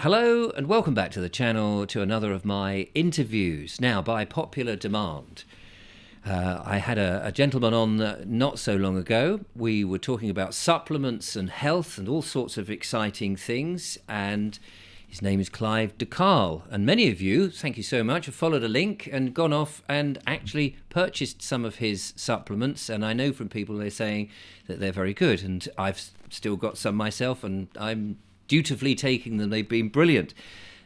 Hello and welcome back to the channel to another of my interviews. Now, by popular demand, I had a gentleman on not so long ago. We were talking about supplements and health and all sorts of exciting things. And his name is Clive De Carle. And many of you, thank you so much, have followed a link and gone off and actually purchased some of his supplements. And I know from people they're saying that they're very good. And I've still got some myself, and I'm dutifully taking them. They've been brilliant.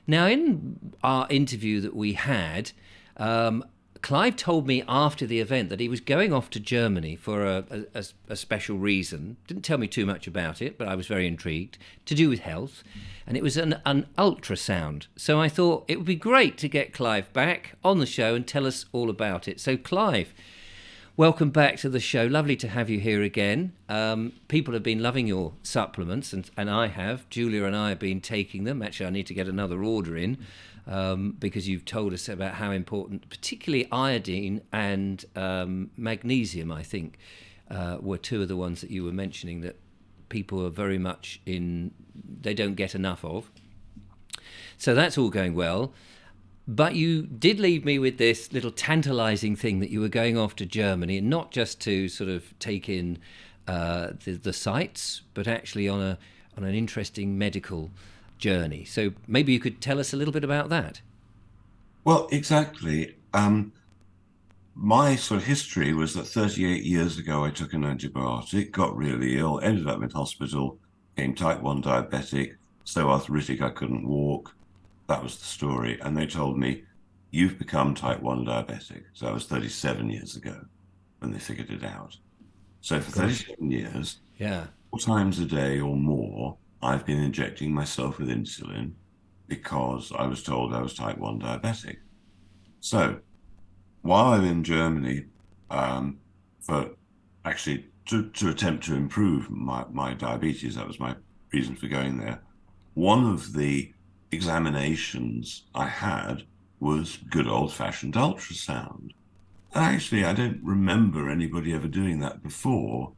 Now, in our interview that we had, Clive told me after the event that he was going off to Germany for a special reason. Didn't tell me too much about it, but I was very intrigued, to do with health. And it was an ultrasound. So I thought it would be great to get Clive back on the show and tell us all about it. So Clive, welcome back to the show. Lovely to have you here again. People have been loving your supplements, and I have. Julia and I have been taking them. Actually, I need to get another order in because you've told us about how important, particularly iodine and magnesium, I think, were two of the ones that you were mentioning that people are very much they don't get enough of. So that's all going well. But you did leave me with this little tantalising thing that you were going off to Germany, and not just to sort of take in the sights, but actually on an interesting medical journey. So maybe you could tell us a little bit about that. Well, exactly. My sort of history was that 38 years ago, I took an antibiotic, got really ill, ended up in hospital, became type 1 diabetic, so arthritic I couldn't walk. That was the story. And they told me, you've become type 1 diabetic. So that was 37 years ago when they figured it out. So for Gosh. 37 years, Yeah. 4 times a day or more, I've been injecting myself with insulin because I was told I was type 1 diabetic. So while I'm in Germany, for actually to attempt to improve my diabetes, that was my reason for going there. One of the examinations I had was good old-fashioned ultrasound. And actually, I don't remember anybody ever doing that before.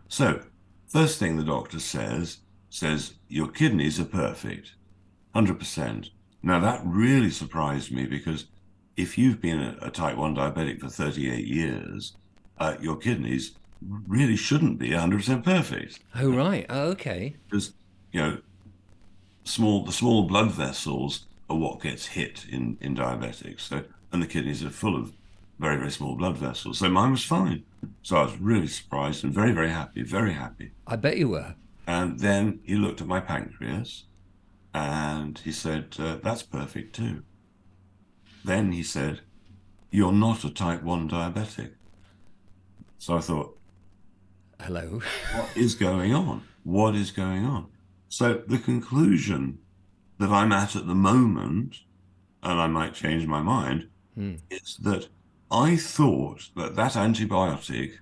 So first thing the doctor says, your kidneys are perfect, 100%. Now, that really surprised me because if you've been a type 1 diabetic for 38 years, your kidneys really shouldn't be 100% perfect. Oh, right. Oh, okay. Because, you know, the small blood vessels are what gets hit in diabetics. So, and the kidneys are full of very, very small blood vessels. So mine was fine. So I was really surprised and very, very happy, very happy. I bet you were. And then he looked at my pancreas and he said, that's perfect too. Then he said, you're not a type 1 diabetic. So I thought, Hello. what is going on? What is going on? So the conclusion that I'm at the moment, and I might change my mind, is that I thought that antibiotic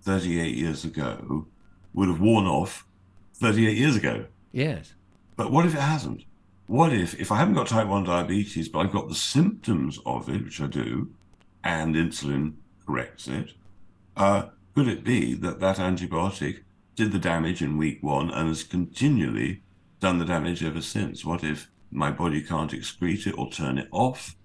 38 years ago would have worn off 38 years ago. Yes. But what if it hasn't? What if I haven't got type 1 diabetes, but I've got the symptoms of it, which I do, and insulin corrects it? Could it be that antibiotic did the damage in week 1 and has continually done the damage ever since? What if my body can't excrete it or turn it off,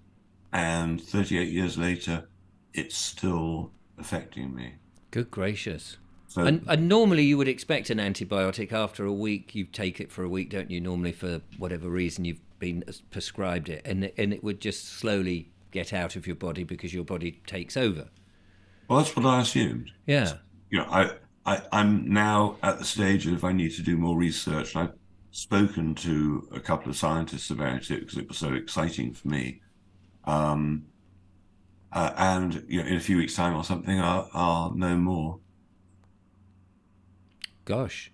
and 38 years later, it's still affecting me? Good gracious. So, And normally you would expect an antibiotic after a week. You take it for a week, don't you? Normally, for whatever reason you've been prescribed it, and it would just slowly get out of your body because your body takes over. well, that's what I assumed. Yeah. You know, I'm now at the stage of I need to do more research. I've spoken to a couple of scientists about it because it was so exciting for me. Um, and in a few weeks' time or something, I'll know more. Gosh.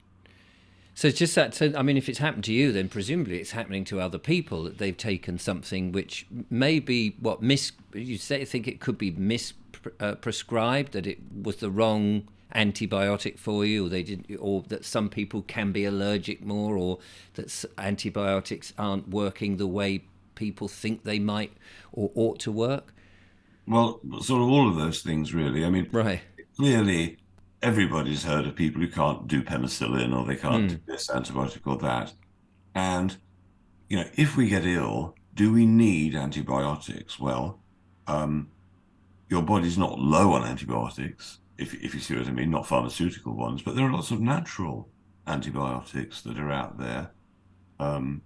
So it's just that. So I mean, if it's happened to you, then presumably it's happening to other people that they've taken something which may be You think it could be misprescribed, that it was the wrong antibiotic for you, or they didn't, or that some people can be allergic more, or that antibiotics aren't working the way people think they might or ought to work. Well, sort of all of those things, really. I mean, Right. clearly, everybody's heard of people who can't do penicillin or they can't do this antibiotic or that. And if we get ill, do we need antibiotics? Well, your body's not low on antibiotics, if you see what I mean, not pharmaceutical ones, but there are lots of natural antibiotics that are out there. Um,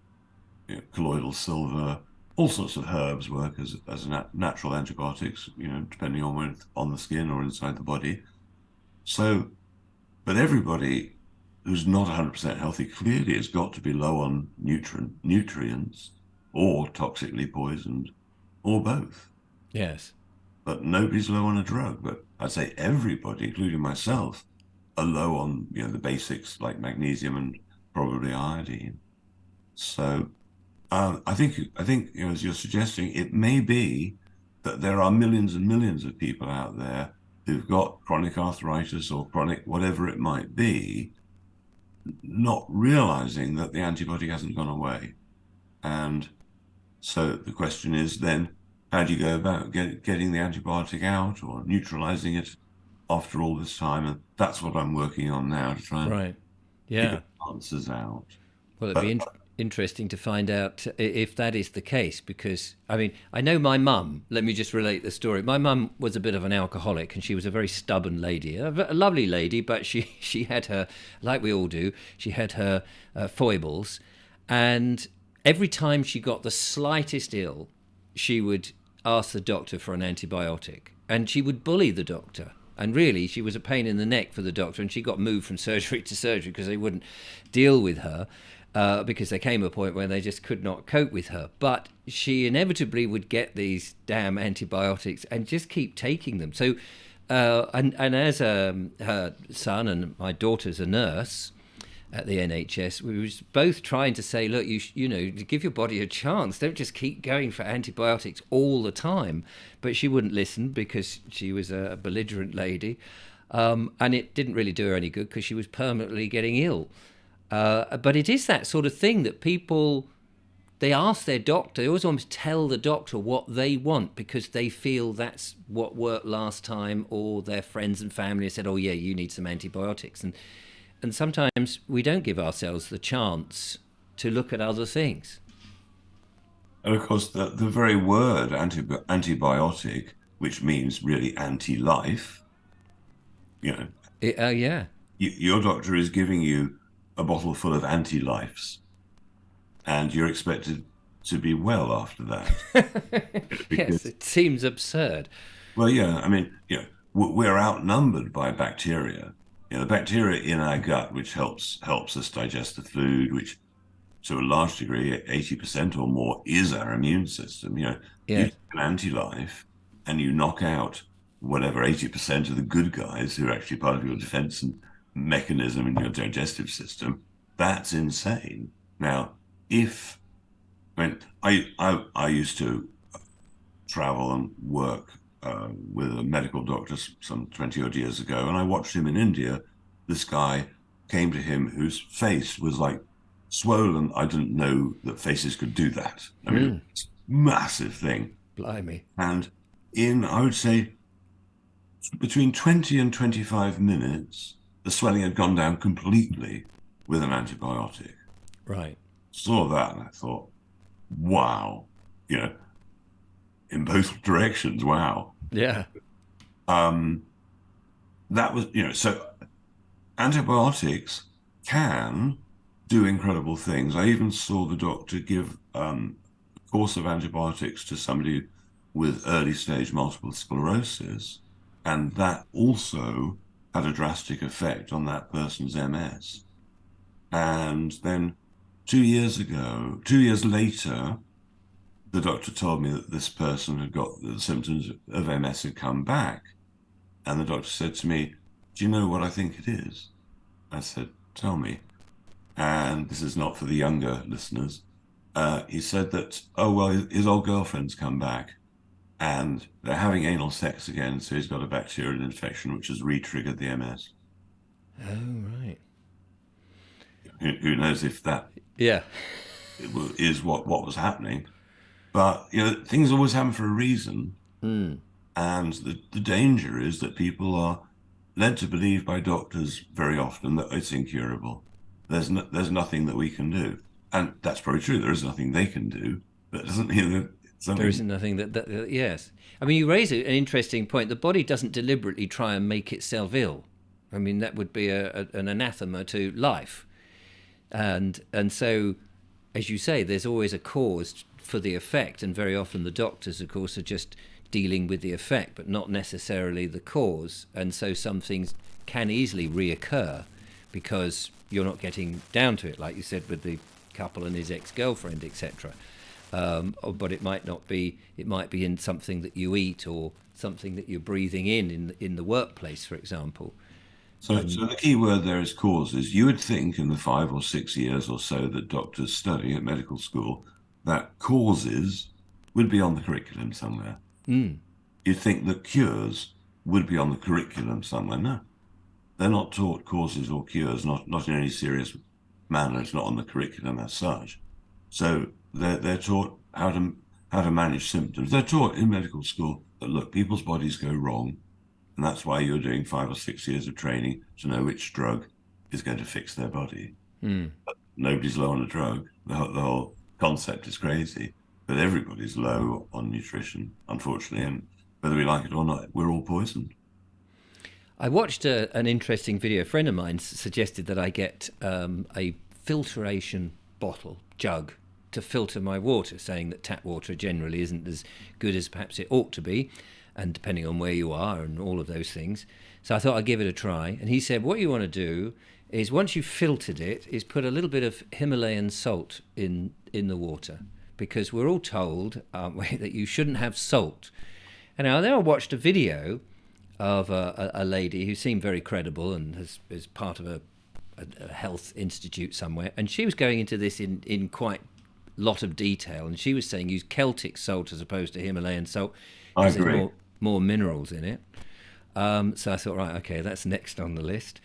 Colloidal silver, all sorts of herbs work as natural antibiotics, depending on where on the skin or inside the body. So, but everybody who's not 100% healthy clearly has got to be low on nutrients or toxically poisoned or both. Yes. But nobody's low on a drug. But I'd say everybody, including myself, are low on the basics like magnesium and probably iodine. So I think as you're suggesting, it may be that there are millions and millions of people out there who've got chronic arthritis or chronic whatever it might be, not realizing that the antibiotic hasn't gone away. And so the question is then, how do you go about getting the antibiotic out or neutralizing it after all this time? And that's what I'm working on now to try and Right. figure Yeah. answers out. Well, it'd be But interesting to find out if that is the case, because I mean, I know my mum. Let me just relate the story. My mum was a bit of an alcoholic, and she was a very stubborn lady, a lovely lady, but she had her, like we all do, she had her foibles, and every time she got the slightest ill, she would ask the doctor for an antibiotic, and she would bully the doctor. And really, she was a pain in the neck for the doctor, and she got moved from surgery to surgery because they wouldn't deal with her. Because there came a point where they just could not cope with her. But she inevitably would get these damn antibiotics and just keep taking them. So, and as her son and my daughter's a nurse at the NHS, we was both trying to say, look, give your body a chance. Don't just keep going for antibiotics all the time. But she wouldn't listen because she was a belligerent lady. And it didn't really do her any good because she was permanently getting ill. But it is that sort of thing that people, they ask their doctor, they always almost tell the doctor what they want because they feel that's what worked last time, or their friends and family have said, oh yeah, you need some antibiotics. And sometimes we don't give ourselves the chance to look at other things. And of course, the very word antibiotic, which means really anti-life, you know, Yeah. your doctor is giving you a bottle full of anti-lifes, and you're expected to be well after that. Yes, Because, it seems absurd. well, yeah, I mean, we're outnumbered by bacteria. The bacteria in our gut, which helps us digest the food, which to a large degree, 80% or more, is our immune system. You Yeah. take an anti-life and you knock out whatever 80% of the good guys who are actually part of your defense and mechanism in your digestive system. That's insane. Now, if I mean, I used to travel and work with a medical doctor some 20 odd years ago, and I watched him in India. This guy came to him whose face was like swollen. I didn't know that faces could do that. I mean, it's a massive thing. Blimey. And I would say, between 20 and 25 minutes, the swelling had gone down completely with an antibiotic. Right. Saw that and I thought, wow, you know, in both directions, wow. Yeah. Um, that was, so antibiotics can do incredible things. I even saw the doctor give a course of antibiotics to somebody with early stage multiple sclerosis, and that also had a drastic effect on that person's MS. And then 2 years later, the doctor told me that this person had got the symptoms of MS had come back. And the doctor said to me, do you know what I think it is? I said, tell me. And this is not for the younger listeners. He said that, oh, well, his old girlfriend's come back and they're having anal sex again. So he's got a bacterial infection, which has re-triggered the MS. Oh, right. Who knows if that Yeah. is what was happening? But, things always happen for a reason. And the danger is that people are led to believe by doctors very often that it's incurable. There's nothing that we can do. And that's probably true. There is nothing they can do, but it doesn't mean that it's There something. isn't nothing yes. I mean, you raise an interesting point. The body doesn't deliberately try and make itself ill. I mean, that would be an anathema to life. And so, as you say, there's always a cause for the effect, and very often the doctors, of course, are just dealing with the effect, but not necessarily the cause. And so some things can easily reoccur because you're not getting down to it, like you said with the couple and his ex-girlfriend, etc. But it might not be. It might be in something that you eat or something that you're breathing in the workplace, for example. So the key word there is causes. You would think in the 5 or 6 years or so that doctors study at medical school that causes would be on the curriculum somewhere. Mm. You'd think that cures would be on the curriculum somewhere. No, they're not taught causes or cures, not in any serious manner. It's not on the curriculum as such. So they're taught how to manage symptoms. They're taught in medical school that look, people's bodies go wrong, and that's why you're doing 5 or 6 years of training to know which drug is going to fix their body. Mm. But nobody's low on a drug. The whole concept is crazy, but everybody's low on nutrition, unfortunately, and whether we like it or not, we're all poisoned. I watched an interesting video. A friend of mine suggested that I get a filtration bottle, jug, to filter my water, saying that tap water generally isn't as good as perhaps it ought to be, and depending on where you are and all of those things. So I thought I'd give it a try. And he said, what you want to do is once you've filtered it, is put a little bit of Himalayan salt in the water, because we're all told, aren't we, that you shouldn't have salt. And now then I watched a video of a lady who seemed very credible and is part of a health institute somewhere, and she was going into this in quite a lot of detail, and she was saying use Celtic salt as opposed to Himalayan salt I because there's agree. more minerals in it. So I thought, right, okay, that's next on the list.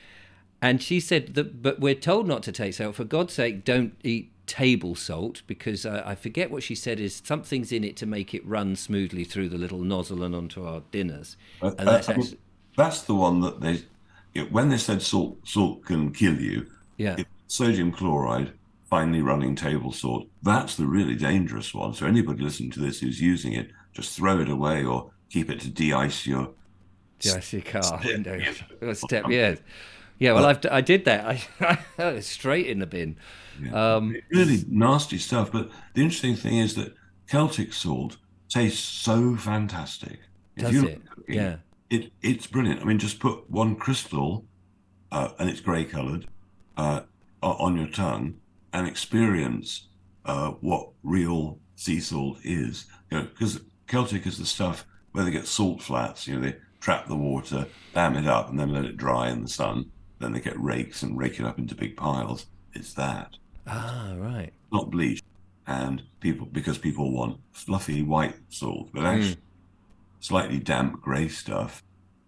And she said that, but we're told not to take salt. For God's sake, don't eat table salt, because I forget what she said is something's in it to make it run smoothly through the little nozzle and onto our dinners. And that's I mean, actually, that's the one that when they said salt can kill you, yeah. sodium chloride, finely running table salt, that's the really dangerous one. So anybody listening to this who's using it, just throw it away or keep it to de-ice your The IC car window step, um, yes. Yeah, well, uh, I did that. I was straight in the bin. yeah, Um, really nasty stuff. But the interesting thing is that Celtic salt tastes so fantastic. If does you it? like cooking, Yeah. it's brilliant. I mean, just put one crystal, and it's grey coloured, on your tongue and experience what real sea salt is. Because Celtic is the stuff where they get salt flats. They trap the water, dam it up, and then let it dry in the sun. Then they get rakes and rake it up into big piles. It's that, Ah, right. not bleach. And because people want fluffy white salt, but Mm. actually slightly damp grey stuff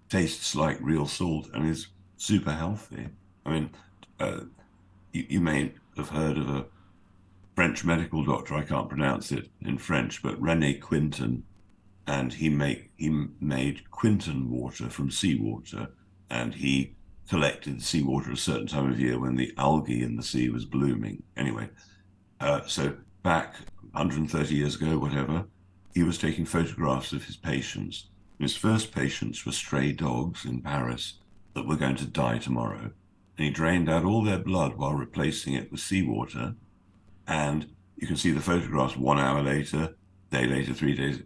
tastes like real salt and is super healthy. I mean, uh, you may have heard of a French medical doctor. I can't pronounce it in French, but René Quinton, and he made Quinton water from seawater, and he collected seawater at a certain time of year when the algae in the sea was blooming. Anyway, so back 130 years ago, whatever, he was taking photographs of his patients. His first patients were stray dogs in Paris that were going to die tomorrow. And he drained out all their blood while replacing it with seawater. And you can see the photographs 1 hour later, day later, 3 days,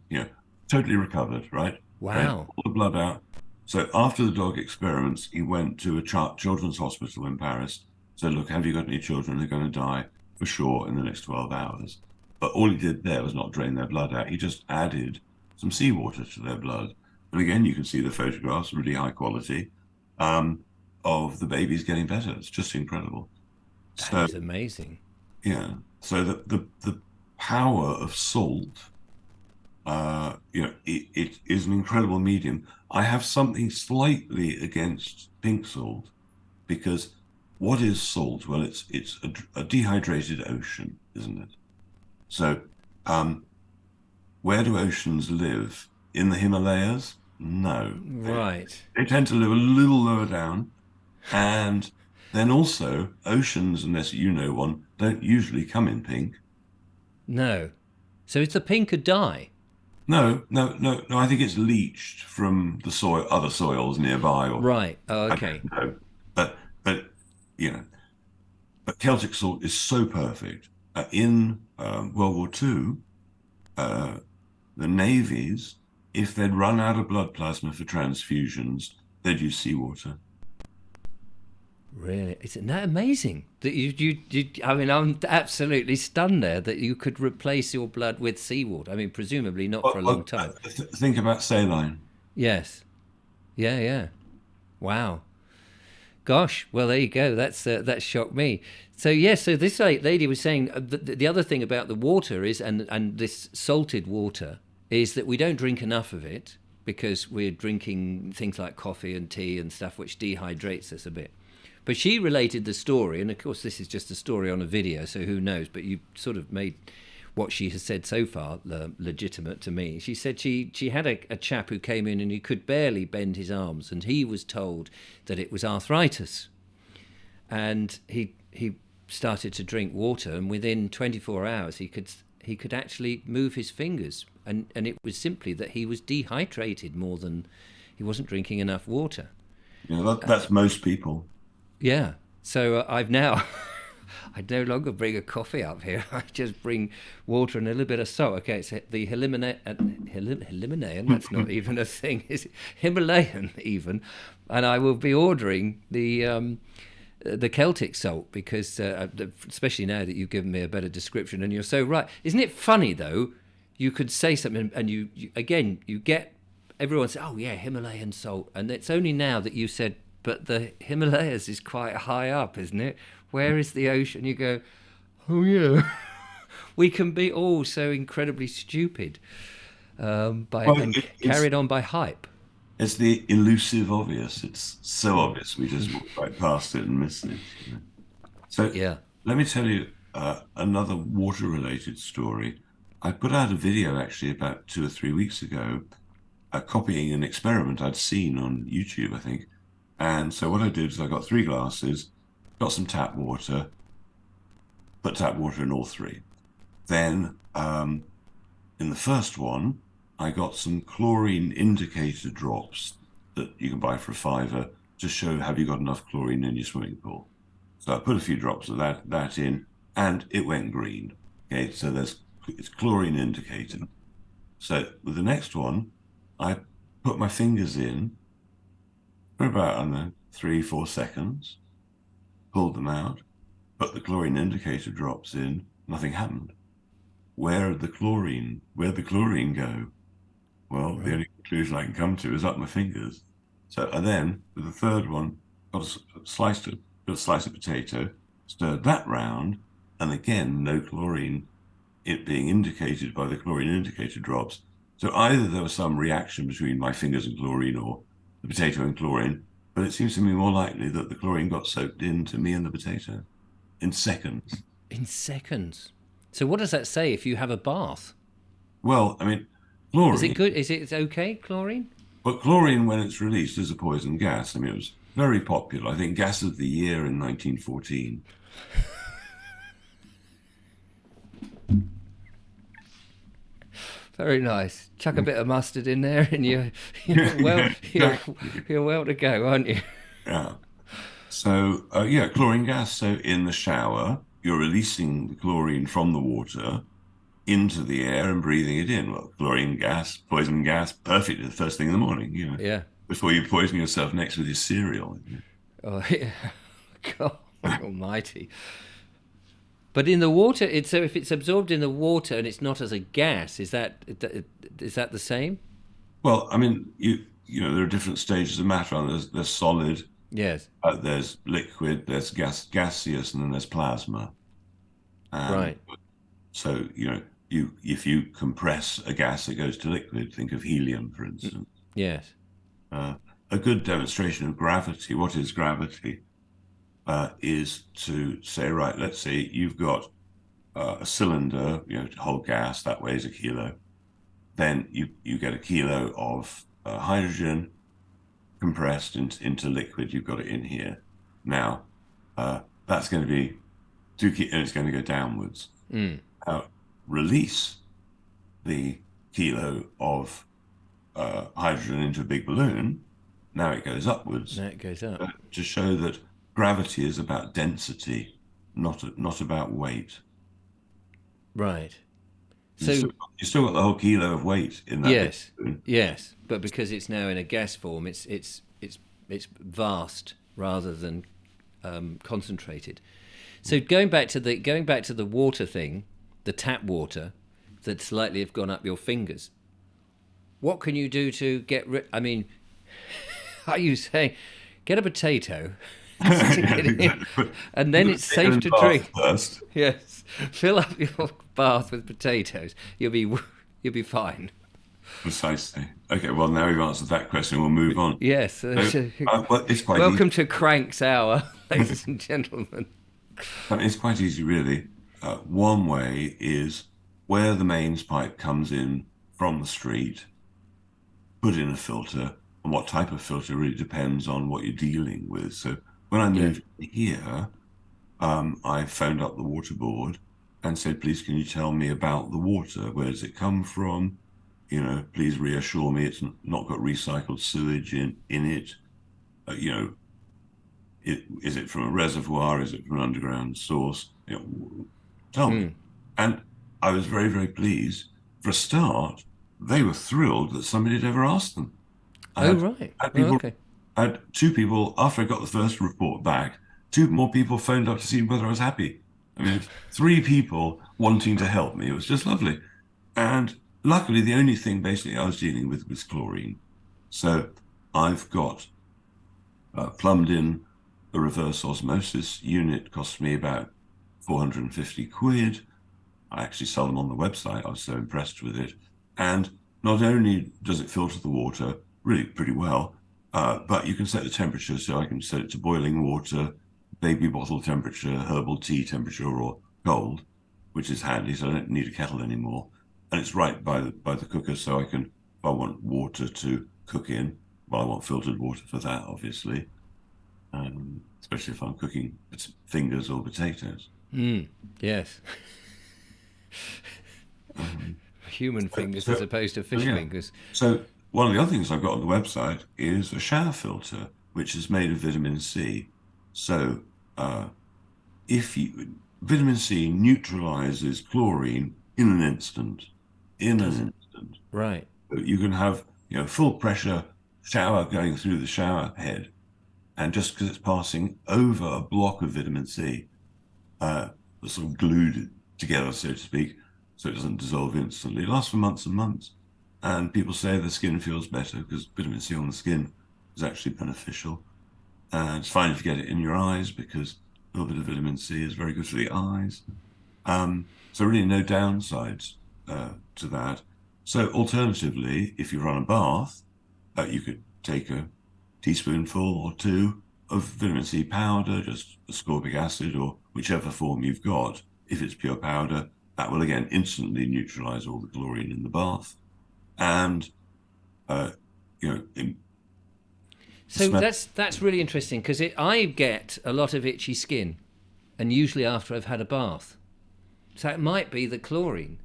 totally recovered, right? Drained Wow. all the blood out. So after the dog experiments, he went to a children's hospital in Paris. Said, look, have you got any children? They're going to die for sure in the next 12 hours. But all he did there was not drain their blood out. He just added some seawater to their blood. And again, you can see the photographs, really high quality, um, of the babies getting better. It's just incredible. That So is amazing. yeah, so the power of salt, it is an incredible medium. I have something slightly against pink salt because what is salt? Well, it's a dehydrated ocean, isn't it? So, um, where do oceans live? In the Himalayas? No, they, Right. they tend to live a little lower down, and then also oceans, unless you know one, don't usually come in pink. No. So it's the pink a dye? No, no, no, no. I think it's leached from the soil, other soils nearby, or Right. Oh, I okay. don't know. But you know, but Celtic salt is so perfect. In World War II, uh, the navies, if they'd run out of blood plasma for transfusions, they'd use seawater. Really? Isn't that amazing? That I mean, I'm absolutely stunned there that you could replace your blood with seawater. I mean, presumably not for a long time. Think about saline. Yes. Yeah, yeah. Wow. Gosh. Well, there you go. That shocked me. So yes. So this lady was saying the other thing about the water is, and this salted water is that we don't drink enough of it because we're drinking things like coffee and tea and stuff, which dehydrates us a bit. But she related the story, and of course, this is just a story on a video, so who knows? But you sort of made what she has said so far legitimate to me. She said she had a chap who came in and he could barely bend his arms, and he was told that it was arthritis, and he started to drink water, and within 24 hours he could actually move his fingers, and it was simply that he was dehydrated more than he wasn't drinking enough water. That's most people. Yeah. So I've now, I no longer bring a coffee up here. I just bring water and a little bit of salt. Okay, it's the Himalayan, that's not even a thing, is it? Himalayan even. And I will be ordering the Celtic salt because, especially now that you've given me a better description, and you're so right. Isn't it funny though? You could say something and you get everyone say, oh yeah, Himalayan salt. And it's only now that you said, but the Himalayas is quite high up, isn't it? Where is the ocean? You go, oh yeah. We can be all so incredibly stupid Well, and carried on by hype. it's the elusive obvious. It's so obvious we just walk right past it and miss it. So Yeah. let me tell you another water-related story. I put out a video actually about 2 or 3 weeks ago, copying an experiment I'd seen on YouTube, I think. And so what I did is I got 3 glasses, got some tap water, put tap water in all three. Then in the first one, I got some chlorine indicator drops that you can buy for a fiver to show have you got enough chlorine in your swimming pool. So I put a few drops of that in, and it went green. Okay, so it's chlorine indicator. So with the next one, I put my fingers in for about, I don't know, 3, 4 seconds, pulled them out, put the chlorine indicator drops in, nothing happened. Where'd the chlorine go? Well, the Right. only conclusion I can come to is up my fingers. So I then, with the third one, got a slice of potato, stirred that round, and again, no chlorine, it being indicated by the chlorine indicator drops. So either there was some reaction between my fingers and chlorine or the potato and chlorine, but it seems to me more likely that the chlorine got soaked into me and the potato in seconds. In seconds. So what does that say if you have a bath? Well, I mean, Is it chlorine, good? Is it okay, chlorine? but chlorine, when it's released, is a poison gas. I mean, it was very popular. I think gas of the year in 1914. Very nice. Chuck a bit of mustard in there, and Yeah, you're well to go, aren't you? yeah. So, yeah, chlorine gas. So, in the shower, you're releasing the chlorine from the water into the air and breathing it in. Well, chlorine gas, poison gas, perfect the first thing in the morning, Yeah. before you poison yourself next with your cereal. Oh, yeah. God Almighty. But in the water, so if it's absorbed in the water and it's not as a gas, is that the same? Well, I mean, there are different stages of matter. There's solid, Yes. there's liquid, there's gaseous, and then there's plasma. And Right. so, if you compress a gas, it goes to liquid. Think of helium, for instance. Yes. Uh, a good demonstration of gravity. What is gravity? Is to say, right, let's say you've got a cylinder, to hold gas, that weighs a kilo. Then you get a kilo of hydrogen compressed into liquid. You've got it in here. Now, that's going to be 2 kilos, and it's going to go downwards. Release the kilo of hydrogen into a big balloon. Now it goes upwards. Now it goes up. To show that gravity is about density, not about weight. Right. You So still got the whole kilo of weight in that big yes, balloon. yes, but because it's now in a gas form, it's vast rather than concentrated. So going back to the water thing, the tap water that's likely have gone up your fingers. What can you do to get rid? I mean, are you saying get a potato, stick it in, and then it's safe to drink? First. Yes, fill up your bath with potatoes. You'll be fine. Precisely. Okay, well, now we've answered that question. We'll move on. Yes. So, well, it's quite easy. Welcome to Crank's Hour, ladies and gentlemen. I mean, it's quite easy, really. One way is where the mains pipe comes in from the street, put in a filter, and what type of filter really depends on what you're dealing with. So when I moved here, I phoned up the water board and said, please, can you tell me about the water? Where does it come from? You know, please reassure me it's not got recycled sewage in it. You know, is it from a reservoir? Is it from an underground source? You know, tell me. And I was very, very pleased. For a start, they were thrilled that somebody had ever asked them. Right. Okay. I had 2 people, after I got the first report back, 2 more people phoned up to see whether I was happy. I mean, 3 people wanting to help me. It was just lovely. And luckily, the only thing basically I was dealing with was chlorine. So I've got plumbed in the reverse osmosis unit, cost me about 450 quid. I actually sell them on the website. I was so impressed with it. And not only does it filter the water really pretty well, but you can set the temperature. So I can set it to boiling water, baby bottle temperature, herbal tea temperature, or cold, which is handy. So I don't need a kettle anymore. And it's right by the cooker. So I can, if I want water to cook in, well, I want filtered water for that, obviously. Especially if I'm cooking fingers or potatoes. Yes. Human fingers as opposed to fish fingers. So one of the other things I've got on the website is a shower filter, which is made of vitamin C. So vitamin C neutralizes chlorine in an instant. Right. So you can have full pressure shower going through the shower head, and just because it's passing over a block of vitamin C, sort of glued together, so to speak, so it doesn't dissolve instantly. It lasts for months and months. And people say the skin feels better because vitamin C on the skin is actually beneficial. And it's fine if you get it in your eyes because a little bit of vitamin C is very good for the eyes. So really no downsides to that. So alternatively, if you run a bath, you could take a teaspoonful or 2 of vitamin C powder, just ascorbic acid or whichever form you've got. If it's pure powder, that will again instantly neutralize all the chlorine in the bath. And so that's really interesting because I get a lot of itchy skin, and usually after I've had a bath. So it might be the chlorine,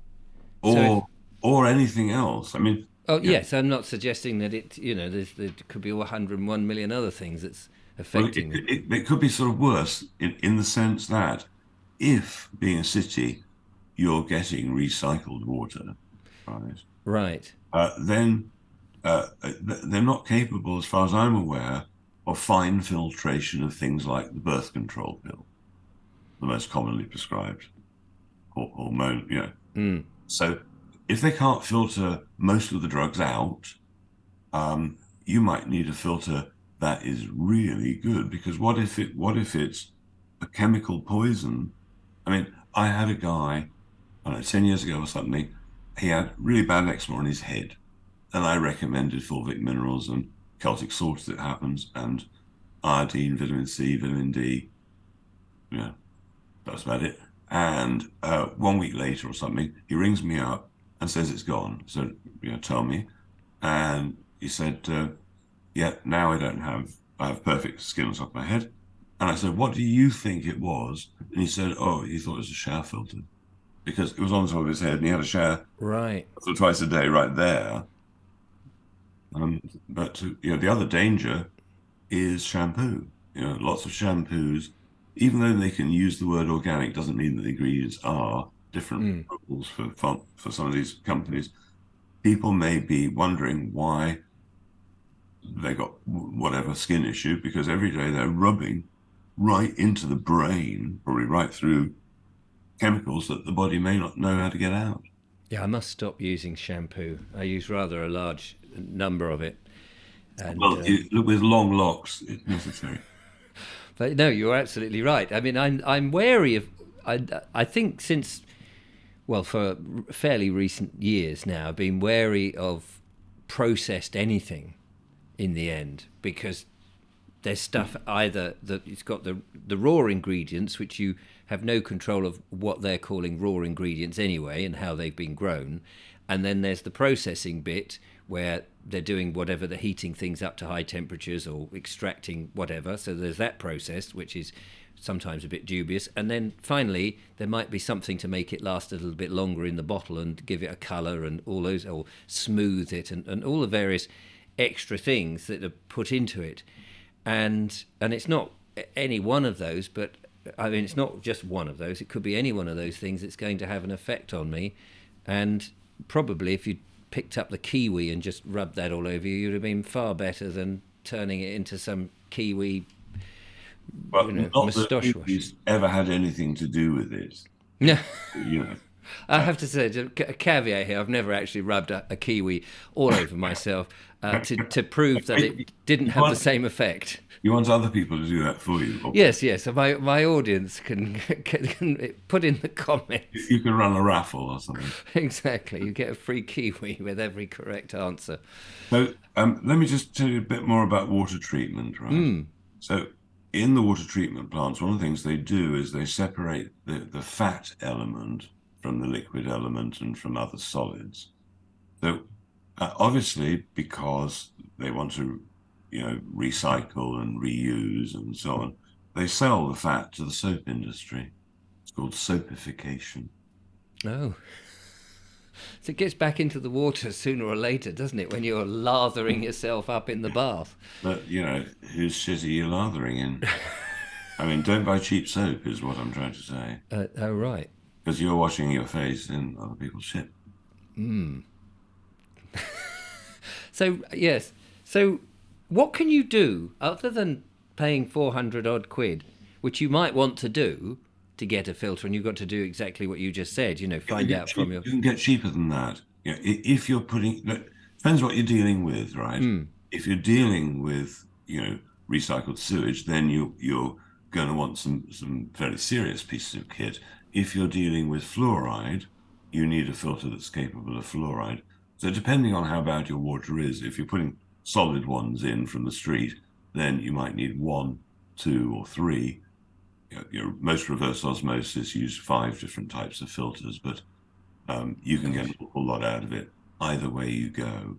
or anything else. I mean, yes, I'm not suggesting that there could be 101 million other things that's affecting it could be sort of worse in the sense that if being a city, you're getting recycled water, right. Then they're not capable, as far as I'm aware, of fine filtration of things like the birth control pill, the most commonly prescribed hormone. So if they can't filter most of the drugs out, you might need a filter that is really good, because what if it's a chemical poison? I mean, I had a guy, I don't know, 10 years ago or something. He had really bad eczema on his head, and I recommended fulvic minerals and Celtic salt as it happens, and iodine, vitamin C, vitamin D. That's about it. And 1 week later or something, he rings me up and says it's gone. So, tell me. And he said, yeah, now I have perfect skin on top of my head. And I said, what do you think it was? And he said, oh, he thought it was a shower filter because it was on top of his head and he had a shower Right. once or twice a day right there. But the other danger is shampoo. Lots of shampoos, even though they can use the word organic, doesn't mean that the ingredients are different rules for some of these companies. People may be wondering why they got whatever skin issue because every day they're rubbing right into the brain, probably right through chemicals that the body may not know how to get out. Yeah, I must stop using shampoo. I use rather a large number of it. And Well, with long locks, it's necessary. but no, you're absolutely right. I mean, I'm wary of. I think since, well, for fairly recent years now, I've been wary of processed anything in the end because there's stuff either that it's got the raw ingredients, which you have no control of what they're calling raw ingredients anyway and how they've been grown, and then there's the processing bit where they're doing whatever, they're heating things up to high temperatures or extracting whatever. So there's that process, which is sometimes a bit dubious. And then finally, there might be something to make it last a little bit longer in the bottle and give it a colour and all those, or smooth it and all the various extra things that are put into it. And it's not any one of those, but I mean, it's not just one of those. It could be any one of those things that's going to have an effect on me. And probably if you picked up the kiwi and just rubbed that all over you, you'd have been far better than turning it into some kiwi, But not moustache that wash. he's ever had anything to do with it. No. You know, I have to say, a caveat here, I've never actually rubbed a kiwi all over myself to prove that it didn't have the same effect. you want other people to do that for you. Yes, yes. So my audience can put in the comments. You can run a raffle or something. Exactly. You get a free kiwi with every correct answer. So let me just tell you a bit more about water treatment, right? So in the water treatment plants, one of the things they do is they separate the fat element from the liquid element and from other solids. So obviously, because they want to, recycle and reuse and so on, they sell the fat to the soap industry. It's called soapification. Oh. So it gets back into the water sooner or later, doesn't it, when you're lathering yourself up in the bath? But, whose shit are you lathering in? I mean, don't buy cheap soap is what I'm trying to say. Oh, right. Because you're washing your face in other people's shit. So, yes. So what can you do other than paying 400 odd quid, which you might want to do to get a filter, and you've got to do exactly what you just said, find out from your... You can get cheaper than that. If you're putting... Depends what you're dealing with, right? If you're dealing with, recycled sewage, then you're going to want some fairly serious pieces of kit. If you're dealing with fluoride, you need a filter that's capable of fluoride. So depending on how bad your water is, if you're putting solid ones in from the street, then you might need 1, 2, or 3. Most reverse osmosis use 5 different types of filters, but you can get an awful lot out of it either way you go.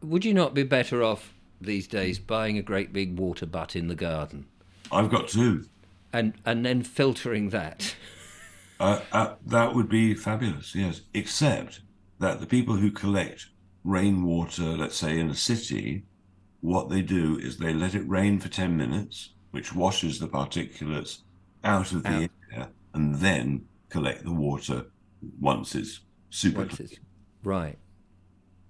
Would you not be better off these days buying a great big water butt in the garden? I've got 2. And then filtering that? That would be fabulous, yes. Except that the people who collect rainwater, let's say in a city, what they do is they let it rain for 10 minutes, which washes the particulates out of the air, and then collect the water once it's super clean. Right.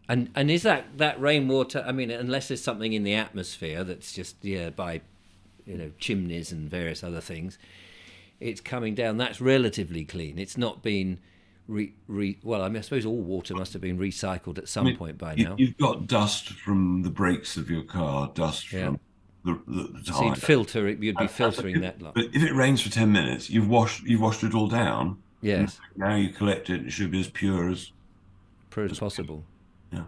And is that rainwater, I mean, unless there's something in the atmosphere that's just, by, chimneys and various other things, it's coming down, that's relatively clean. It's not been... well, I mean, I suppose all water must have been recycled at some point by now. You've got dust from the brakes of your car, dust from the tire. So you'd be filtering that lot. But if it rains for 10 minutes, you've washed it all down. Yes. Now you collect it, it should be as pure as possible. Yeah.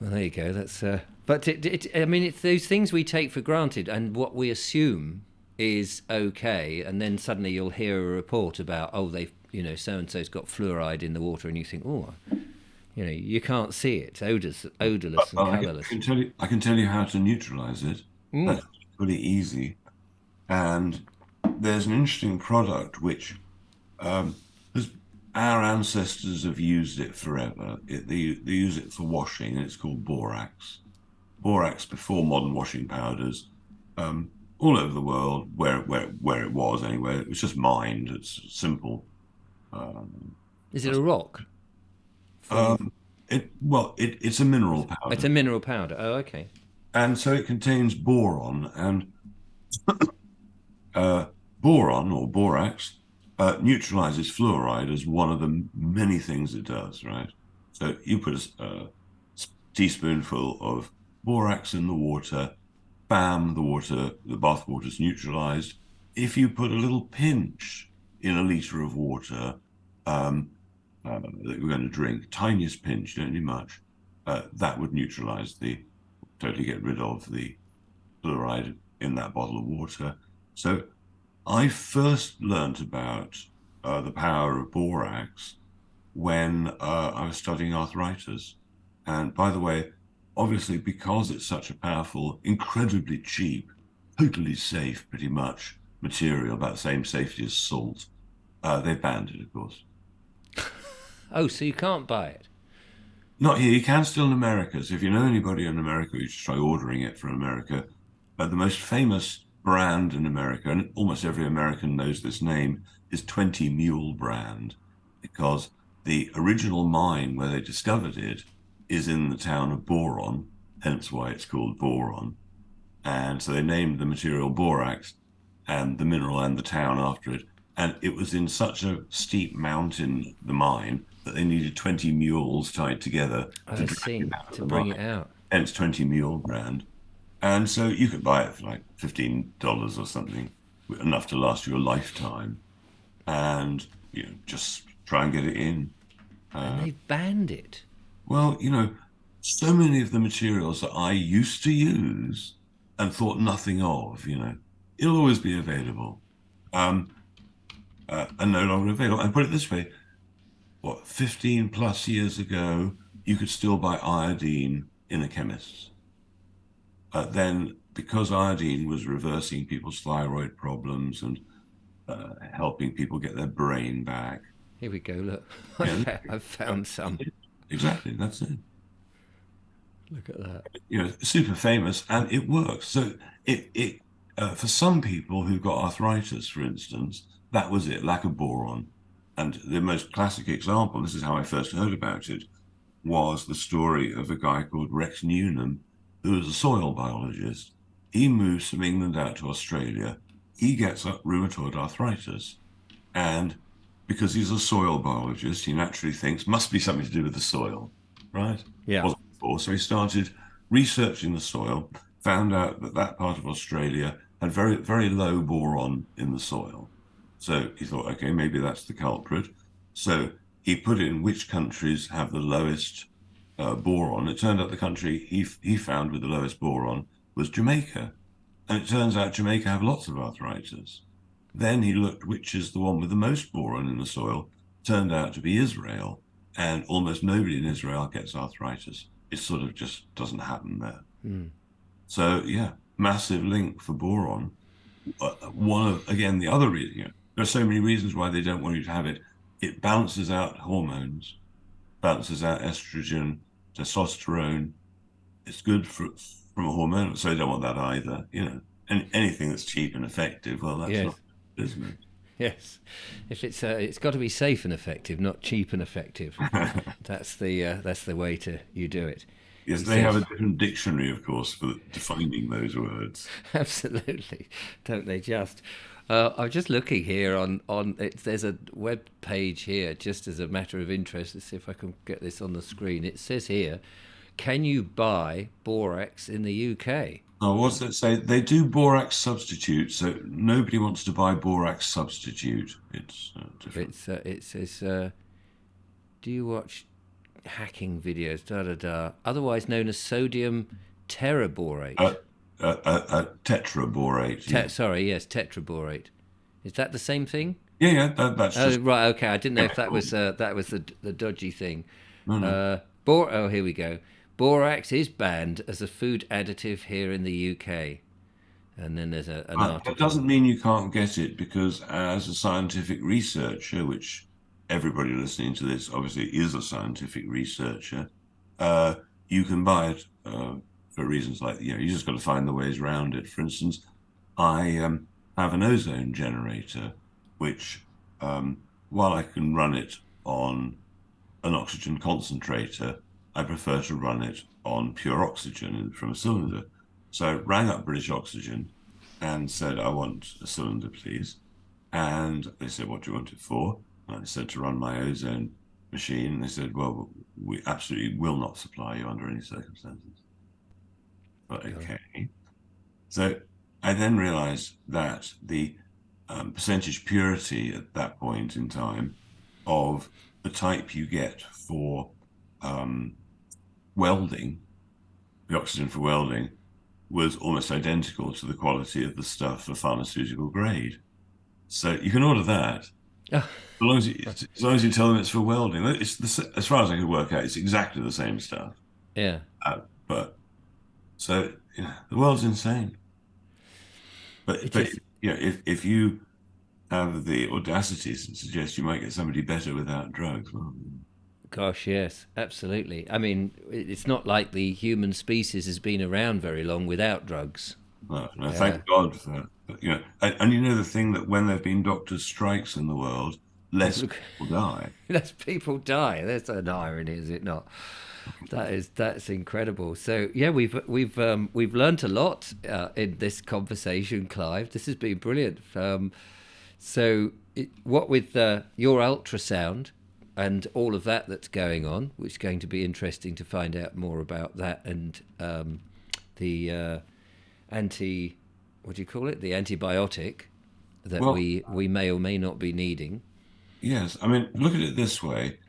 Well, there you go. That's but I mean, it's those things we take for granted and what we assume is okay, and then suddenly you'll hear a report about, they've, so and so's got fluoride in the water, and you think, you can't see it. It's odorless and colourless. I can tell you how to neutralise it. pretty easy. And there's an interesting product which um, has, our ancestors have used it forever. They use it for washing, and it's called borax. Borax before modern washing powders, um, all over the world, where it was anyway. It was just mined. It's simple. Um, Is it a rock? From um, it's a mineral it's powder, a mineral powder. Oh, okay. and so it contains boron, and uh, boron or borax neutralizes fluoride as one of the many things it does. Right. So you put a teaspoonful of borax in the water, bam, the bath water is neutralized. If you put a little pinch in a liter of water um, that you're going to drink, tiniest pinch, don't need much, that would neutralize totally get rid of the fluoride in that bottle of water. So I first learnt about the power of borax when I was studying arthritis. And by the way, obviously, because it's such a powerful, incredibly cheap, totally safe, pretty much material, about the same safety as salt, they banned it, of course. Oh, so you can't buy it. Not here. You can still in America. So if you know anybody in America, you should try ordering it from America. The most famous brand in America, and almost every American knows this name, is 20 Mule brand, because the original mine where they discovered it is in the town of Boron, hence why it's called boron. And so they named the material borax and the mineral and the town after it. And it was in such a steep mountain, the mine, that they needed 20 mules tied together to I drag it see. out of To the bring it mine. out. Hence 20 mule brand. And so you could buy it for like $15 or something, enough to last you a lifetime. And just try and get it in. And Uh, they've banned it. well, so many of the materials that I used to use and thought nothing of, it'll always be available. Um, and no longer available. And put it this way, what, 15 plus years ago, you could still buy iodine in a chemist. Then, because iodine was reversing people's thyroid problems and helping people get their brain back, Here we go. Look, yeah, I've found some. exactly, that's it. Look at that. Super famous, and it works. So it for some people who've got arthritis, for instance, that was it, lack of boron. And the most classic example, this is how I first heard about it, was the story of a guy called Rex Newnham, who was a soil biologist. He moves from England out to Australia. He gets rheumatoid arthritis. And because he's a soil biologist, he naturally thinks must be something to do with the soil, right? Yeah. Wasn't before. So he started researching the soil, found out that that part of Australia had very, very low boron in the soil. So he thought, okay, maybe that's the culprit. So he put in which countries have the lowest boron. It turned out the country he found with the lowest boron was Jamaica. And it turns out Jamaica have lots of arthritis. Then he looked which is the one with the most boron in the soil. Turned out to be Israel. And almost nobody in Israel gets arthritis. It sort of just doesn't happen there. Mm. So, yeah, massive link for boron. One of, again, the other reason, there are so many reasons why they don't want you to have it. It balances out hormones, balances out estrogen, testosterone. It's good from a hormone, so they don't want that either. And anything that's cheap and effective, well, that's Yes. not business. Yes. If it's got to be safe and effective, not cheap and effective. That's the way to you do it. Yes, He they have a says, different dictionary, of course, for defining those words. absolutely, don't they just? I'm just looking here on it. There's a web page here, just as a matter of interest. Let's see if I can get this on the screen. It says here, can you buy borax in the UK? Oh, what's that say? They do borax substitute, so nobody wants to buy borax substitute. It's different. It says, do you watch hacking videos? Da da da. Otherwise known as sodium teraborate. Uh, Tetraborate, yeah. Sorry, yes, tetraborate. Is that the same thing? Yeah, that's Oh just right, okay. I didn't know if chemical. that was the dodgy thing. No, no. Oh, here we go. Borax is banned as a food additive here in the UK. And then there's an But that article. doesn't mean you can't get it, because as a scientific researcher, which everybody listening to this obviously is a scientific researcher, uh, you can buy it for reasons like, you just got to find the ways around it. For instance, I have an ozone generator, which, while I can run it on an oxygen concentrator, I prefer to run it on pure oxygen from a cylinder. So I rang up British Oxygen and said, I want a cylinder, please. And they said, what do you want it for? And I said, to run my ozone machine. And they said, well, we absolutely will not supply you under any circumstances. But God. okay. So I then realized that the percentage purity at that point in time of the type you get for um, welding, the oxygen for welding, was almost identical to the quality of the stuff for pharmaceutical grade. So you can order that. As long as you tell them it's for welding. As far as I could work out, it's exactly the same stuff. Yeah. But so the world's insane. But It but is. if you have the audacity to suggest you might get somebody better without drugs, well, Gosh, yes, absolutely. I mean, it's not like the human species has been around very long without drugs. no, Uh, thank God for that. But, and the thing that when there've been doctors' strikes in the world, less look, people die. less people die. That's an irony, is it not? That's incredible. So yeah, we've learnt a lot in this conversation, Clive. This has been brilliant. What with your ultrasound and all of that that's going on, which is going to be interesting to find out more about that, and the anti, what do you call it? The antibiotic that Well, we may or may not be needing. yes. I mean, look at it this way.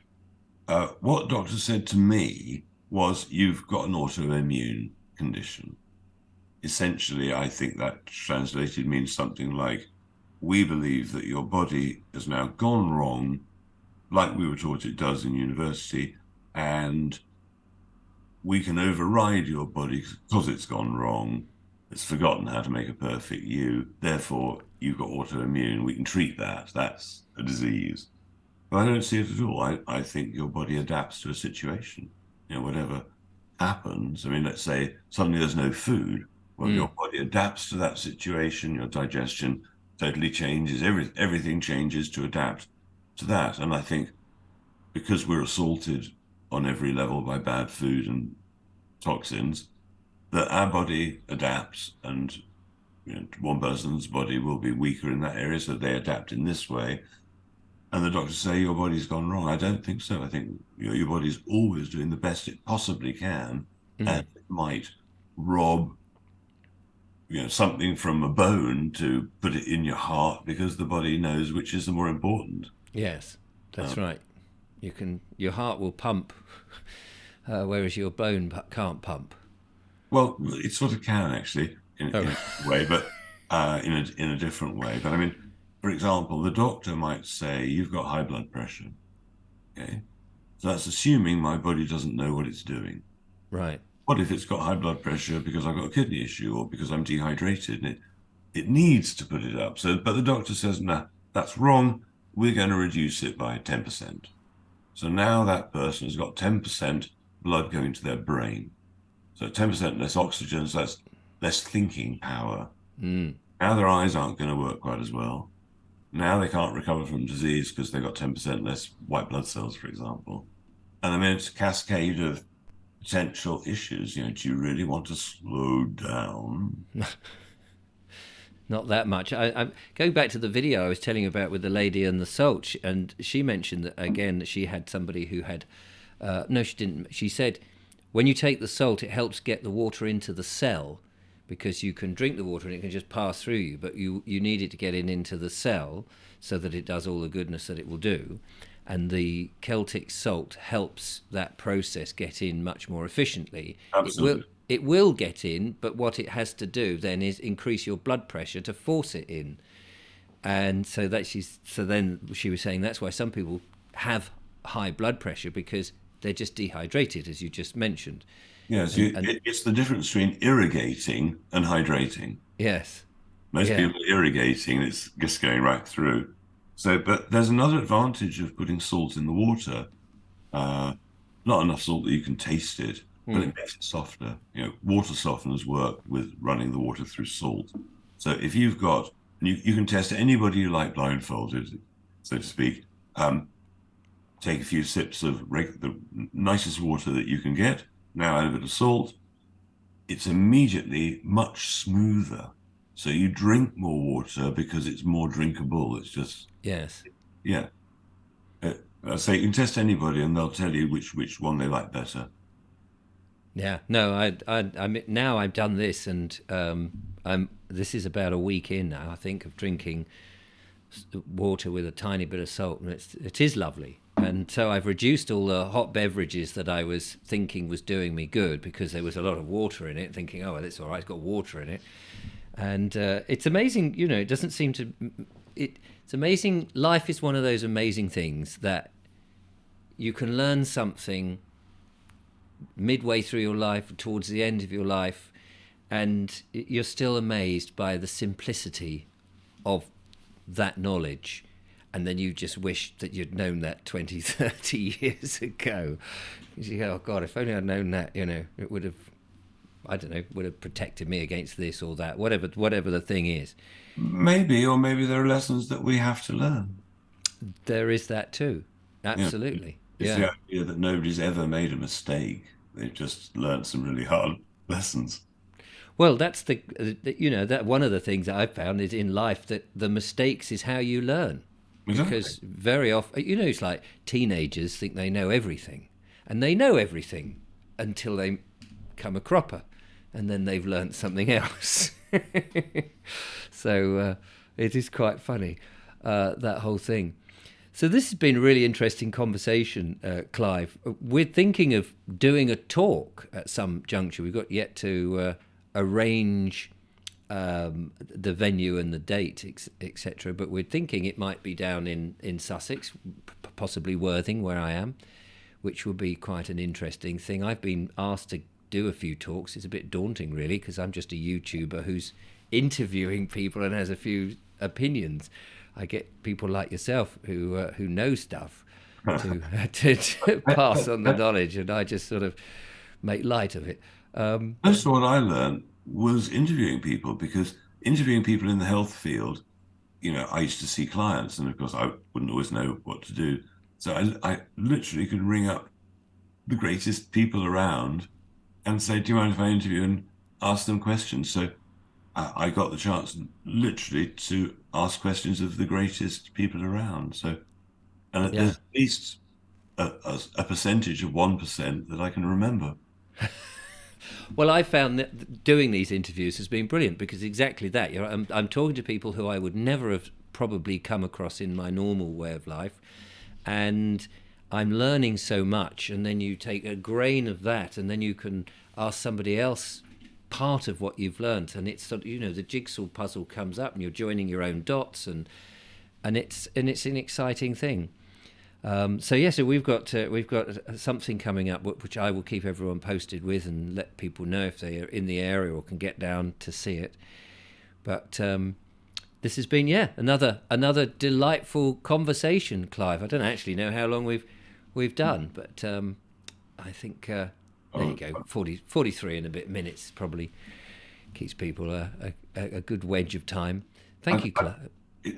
What doctor said to me was, you've got an autoimmune condition. Essentially, I think that translated means something like, we believe that your body has now gone wrong, like we were taught it does in university, and we can override your body because it's gone wrong. It's forgotten how to make a perfect you. Therefore, you've got autoimmune. We can treat that. That's a disease. But I don't see it at all. I think your body adapts to a situation. Whatever happens. I mean, let's say suddenly there's no food. Well, Mm, your body adapts to that situation. Your digestion totally changes. Everything changes to adapt to that. And I think because we're assaulted on every level by bad food and toxins, that our body adapts, and one person's body will be weaker in that area, so they adapt in this way. And the doctors say your body's gone wrong. I don't think so. I think your body's always doing the best it possibly can, and mm. it might rob something from a bone to put it in your heart, because the body knows which is the more important. Yes, that's Um, right. Your heart will pump, whereas your bone can't pump. well, it sort of can actually in Oh, a way, but in a different way. But I mean, for example, the doctor might say you've got high blood pressure. Okay, so that's assuming my body doesn't know what it's doing. right. What if it's got high blood pressure because I've got a kidney issue, or because I'm dehydrated and it needs to put it up? So, but the doctor says, nah, that's wrong. We're going to reduce it by 10%. So now that person has got 10% blood going to their brain. So 10% less oxygen, so that's less thinking power. Mm. Now their eyes aren't going to work quite as well. Now they can't recover from disease because they've got 10% less white blood cells, for example. And I mean, it's a cascade of potential issues. Do you really want to slow down? Not that much. I'm going back to the video I was telling you about with the lady and the salt, and she mentioned that again that she had somebody who had. No, she didn't. She said when you take the salt, it helps get the water into the cell, because you can drink the water and it can just pass through you, but you need it to get into the cell so that it does all the goodness that it will do. And the Celtic salt helps that process get in much more efficiently. Absolutely. It will get in, but what it has to do then is increase your blood pressure to force it in. And so then she was saying that's why some people have high blood pressure, because they're just dehydrated, as you just mentioned. Yes, And it's the difference between irrigating and hydrating. Yes. Most Yeah. people are irrigating, it's just going right through. So, but there's another advantage of putting salt in the water. Uh, Not enough salt that you can taste it, but Hmm. it makes it softer. Water softeners work with running the water through salt. So if you've got, you can test anybody you like blindfolded, so to speak. Take a few sips of the nicest water that you can get. Now add a bit of salt. It's immediately much smoother. So you drink more water because it's more drinkable. It's just, Yes. yeah. So you can test anybody and they'll tell you which one they like better. Yeah. No, now I've done this, and this is about a week in now, I think, of drinking water with a tiny bit of salt, and it is lovely. And so I've reduced all the hot beverages that I was thinking was doing me good because there was a lot of water in it. Thinking, oh, well, it's all right, it's got water in it, and it's amazing. It doesn't seem to. It's amazing. Life is one of those amazing things that you can learn something midway through your life, towards the end of your life, and you're still amazed by the simplicity of that knowledge. And then you just wish that you'd known that 20, 30 years ago. You go, oh God, if only I'd known that, it would have, I don't know, would have protected me against this or that, whatever the thing is. Maybe, or maybe there are lessons that we have to learn. There is that too. Yeah, Absolutely. it's the Yeah. idea that nobody's ever made a mistake. They've just learned some really hard lessons. Well, that's that one of the things that I've found is in life that the mistakes is how you learn. Exactly. Because very often, it's like teenagers think they know everything, and they know everything until they come a cropper, and then they've learnt something else. So it is quite funny, that whole thing. So this has been a really interesting conversation, Clive. We're thinking of doing a talk at some juncture. We've got yet to arrange the venue and the date, etc. But we're thinking it might be down in Sussex, possibly Worthing, where I am, which will be quite an interesting thing. I've been asked to do a few talks. It's a bit daunting, really, because I'm just a YouTuber who's interviewing people and has a few opinions. I get people like yourself who know stuff to, to pass on the knowledge, and I just sort of make light of it. Most of what I learned was interviewing people because interviewing people in the health field, I used to see clients, and of course, I wouldn't always know what to do. So I literally could ring up the greatest people around and say, "Do you mind if I interview?" and ask them questions. So I got the chance literally to ask questions of the greatest people around. So, and there's Yeah. at least a percentage of 1% that I can remember. Well, I found that doing these interviews has been brilliant because exactly that. I'm talking to people who I would never have probably come across in my normal way of life, and I'm learning so much. And then you take a grain of that, and then you can ask somebody else part of what you've learnt, and it's sort of, the jigsaw puzzle comes up, and you're joining your own dots, and it's an exciting thing. So we've got something coming up which I will keep everyone posted with and let people know if they are in the area or can get down to see it. But this has been another delightful conversation, Clive. I don't actually know how long we've done, but I think there you Oh, go, 43 and a bit minutes probably keeps people a good wedge of time. Thank I, you, I, Clive.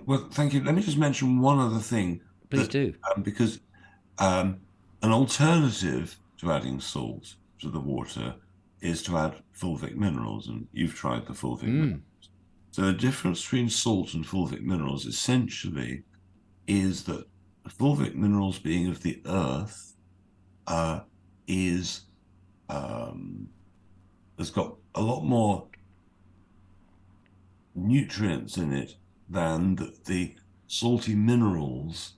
well, thank you. Let me just mention one other thing Please that do. because an alternative to adding salt to the water is to add fulvic minerals, and you've tried the fulvic minerals. Mm. So the difference between salt and fulvic minerals essentially is that fulvic minerals being of the earth uh, is has got a lot more nutrients in it than the salty minerals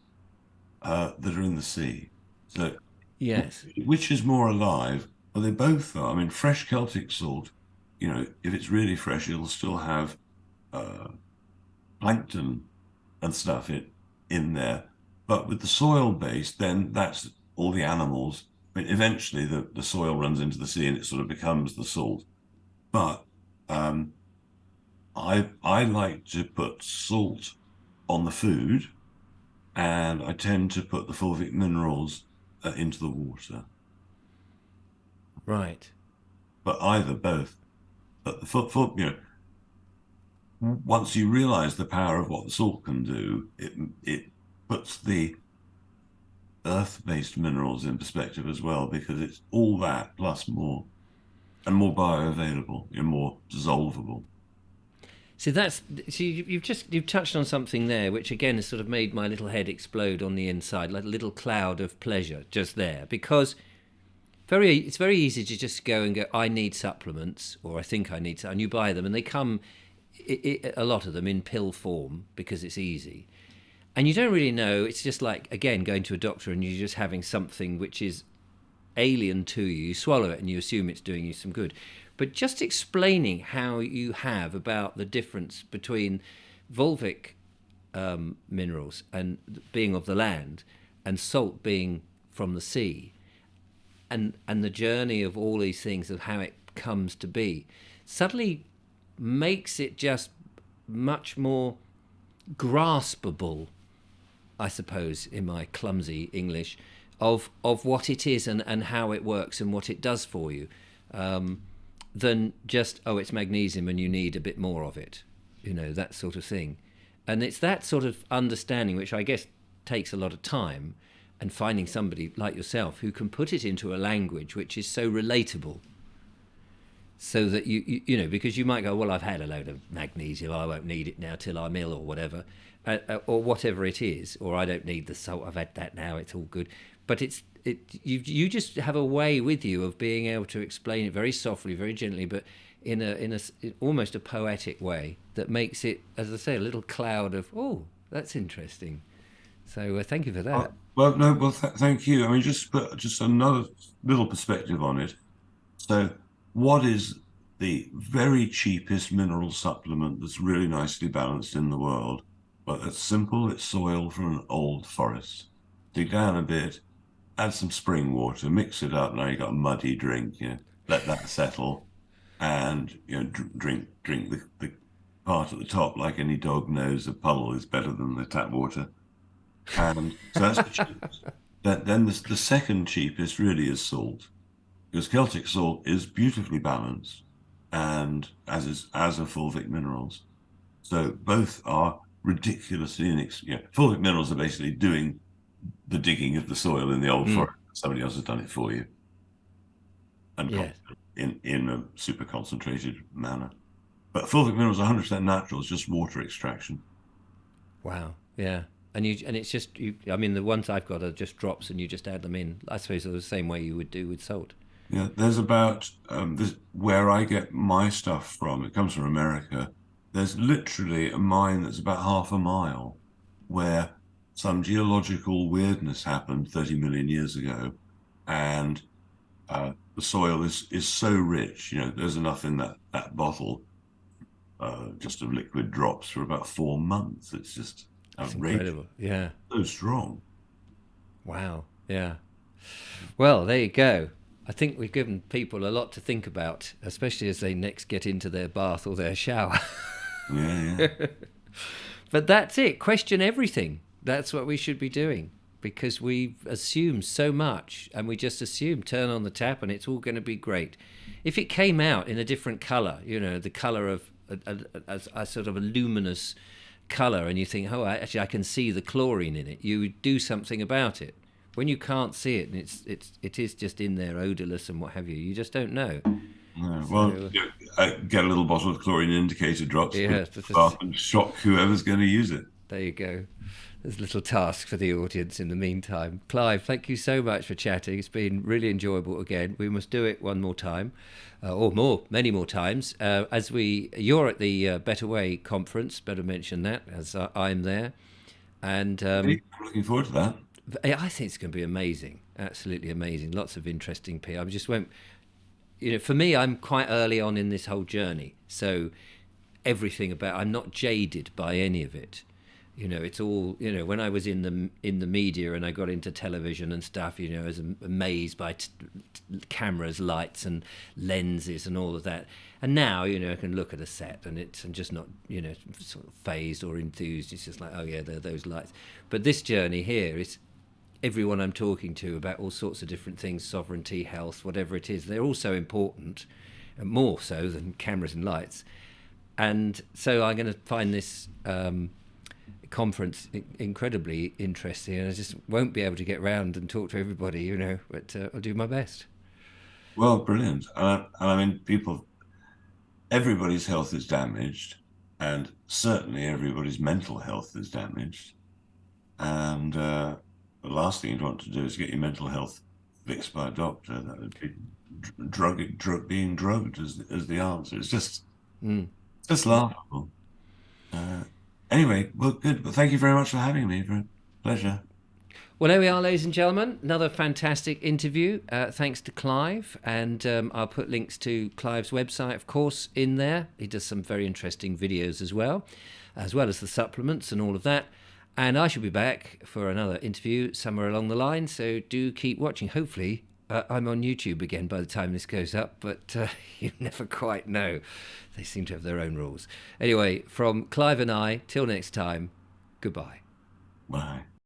that are in the sea. So, Yes. which is more alive? Well, they both are. I mean, fresh Celtic salt, if it's really fresh, it'll still have uh, plankton and stuff in there. But with the soil base, then that's all the animals. I mean, eventually the soil runs into the sea and it sort of becomes the salt. But um, I like to put salt on the food, and I tend to put the fulvic minerals into the water, Right. but either both. But the once you realize the power of what the salt can do, it puts the earth-based minerals in perspective as well, because it's all that plus more, and more bioavailable and more dissolvable. So that's you've touched on something there, which again has sort of made my little head explode on the inside, like a little cloud of pleasure just there. Because it's very easy to just go and go, I need supplements, or I think I need, and you buy them, and they come, a lot of them in pill form because it's easy, and you don't really know. It's just like again going to a doctor and you're just having something which is alien to you. You swallow it and you assume it's doing you some good. But just explaining how you have about the difference between volvic minerals and being of the land and salt being from the sea, and the journey of all these things of how it comes to be suddenly makes it just much more graspable, I suppose, in my clumsy English, of what it is and how it works and what it does for you, than just, oh, it's magnesium and you need a bit more of it, that sort of thing. And it's that sort of understanding, which I guess takes a lot of time, and finding somebody like yourself who can put it into a language which is so relatable, so that because you might go, well, I've had a load of magnesium, I won't need it now till I'm ill or whatever, or whatever it is, or I don't need the salt, I've had that now, it's all good. But you just have a way with you of being able to explain it very softly, very gently, but in almost a poetic way that makes it, as I say, a little cloud of, oh, that's interesting. So thank you for that. Well, no, well, thank you. I mean, just put just another little perspective on it. So, what is the very cheapest mineral supplement that's really nicely balanced in the world? Well, it's simple. It's soil from an old forest. Dig down a bit, add some spring water, mix it up. Now you've got a muddy drink. Let that settle, and drink the part at the top. Like any dog knows, a puddle is better than the tap water. And so that's the cheapest. Then the second cheapest really is salt, because Celtic salt is beautifully balanced, and as are fulvic minerals. So both are ridiculously fulvic minerals are basically doing the digging of the soil in the old forest. Somebody else has done it for you, and Yes. in a super concentrated manner. But fulvic minerals are 100% natural. It's just water extraction. Wow. Yeah. And it's just I mean, the ones I've got are just drops, and you just add them in. I suppose the same way you would do with salt. Yeah, there's about this where I get my stuff from. It comes from America. There's literally a mine that's about half a mile where some geological weirdness happened 30 million years ago, and the soil is so rich. There's enough in that bottle, just of liquid drops for about 4 months. It's just It's outrageous. incredible. Yeah. So strong. Wow. Yeah. Well, there you go. I think we've given people a lot to think about, especially as they next get into their bath or their shower. Yeah, yeah. But that's it. Question everything. That's what we should be doing, because we assume so much, and we just assume turn on the tap and it's all going to be great. If it came out in a different color, the color of a sort of a luminous color, and you think, oh, actually I can see the chlorine in it, you would do something about it. When you can't see it, and it is just in there, odorless and what have you, you just don't know. Yeah, So, well, get a little bottle of chlorine indicator drops, put yeah, it in the bath, and shock whoever's going to use it. there you go. There's a little task for the audience in the meantime. Clive, thank you so much for chatting. It's been really enjoyable again. We must do it one more time, or many more times. You're at the Better Way conference. Better mention that, as I'm there, and I'm looking forward to that. I think it's going to be amazing. Absolutely amazing. Lots of interesting people. I just won't. For me, I'm quite early on in this whole journey, so everything I'm not jaded by any of it. It's all, when I was in the media and I got into television and stuff, I was amazed by cameras, lights, and lenses and all of that. And now, I can look at a set and I'm just not, sort of phased or enthused. It's just like, oh yeah, there are those lights. But this journey here is everyone I'm talking to about all sorts of different things, sovereignty, health, whatever it is. They're all so important, and more so than cameras and lights. And so I'm going to find this conference incredibly interesting, and I just won't be able to get round and talk to everybody, but I'll do my best. Well, brilliant. And I mean, everybody's health is damaged, and certainly everybody's mental health is damaged. And the last thing you'd want to do is get your mental health fixed by a doctor. That would be being drugged as the answer. It's just laughable. Anyway, well, good. But thank you very much for having me. Pleasure. Well, there we are, ladies and gentlemen. Another fantastic interview. Thanks to Clive. And I'll put links to Clive's website, of course, in there. He does some very interesting videos as well as the supplements and all of that. And I shall be back for another interview somewhere along the line. So do keep watching. Hopefully, I'm on YouTube again by the time this goes up. But you never quite know. They seem to have their own rules. Anyway, from Clive and I, till next time, goodbye. Bye.